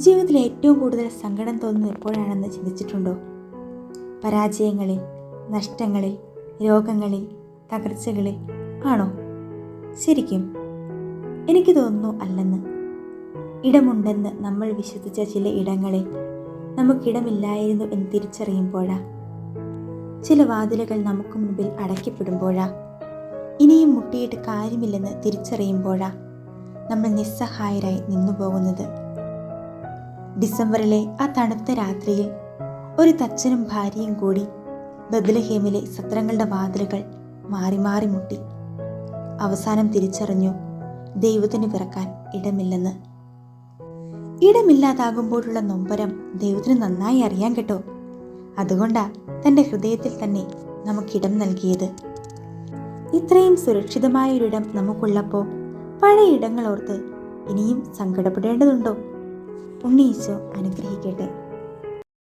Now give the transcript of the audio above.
ജീവിതത്തിൽ ഏറ്റവും കൂടുതൽ സങ്കടം തോന്നുന്നത് എപ്പോഴാണെന്ന് ചിന്തിച്ചിട്ടുണ്ടോ? പരാജയങ്ങളിൽ, നഷ്ടങ്ങളിൽ, രോഗങ്ങളിൽ, തകർച്ചകളിൽ ആണോ? ശരിക്കും എനിക്ക് തോന്നുന്നു അല്ലെന്ന്. ഇടമുണ്ടെന്ന് നമ്മൾ വിശ്വസിച്ച ചില ഇടങ്ങളിൽ നമുക്കിടമില്ലായിരുന്നു എന്ന് തിരിച്ചറിയുമ്പോഴാ, ചില വാതിലുകൾ നമുക്ക് മുൻപിൽ അടയ്ക്കപ്പെടുമ്പോഴാ, ഇനിയും മുട്ടിയിട്ട് കാര്യമില്ലെന്ന് തിരിച്ചറിയുമ്പോഴാ നമ്മൾ നിസ്സഹായരായി നിന്നുപോകുന്നത്. ഡിസംബറിലെ ആ തണുത്ത രാത്രിയിൽ ഒരു തച്ചനും ഭാര്യയും കൂടി ബത്ലഹേമിലെ സത്രങ്ങളുടെ വാതിലുകൾ മാറി മാറി മുട്ടി. അവസാനം തിരിച്ചറിഞ്ഞു ദൈവത്തിന് പിറക്കാൻ ഇടമില്ലെന്ന്. ഇടമില്ലാതാകുമ്പോഴുള്ള നൊമ്പരം ദൈവത്തിന് നന്നായി അറിയാൻ കേട്ടോ. അതുകൊണ്ടാ തൻ്റെ ഹൃദയത്തിൽ തന്നെ നമുക്കിടം നൽകിയത്. ഇത്രയും സുരക്ഷിതമായൊരിടം നമുക്കുള്ളപ്പോൾ പഴയ ഇടങ്ങളോർത്ത് ഇനിയും സങ്കടപ്പെടേണ്ടതുണ്ടോ? ഉണ്ണീശോ അനുഗ്രഹിക്കട്ടെ.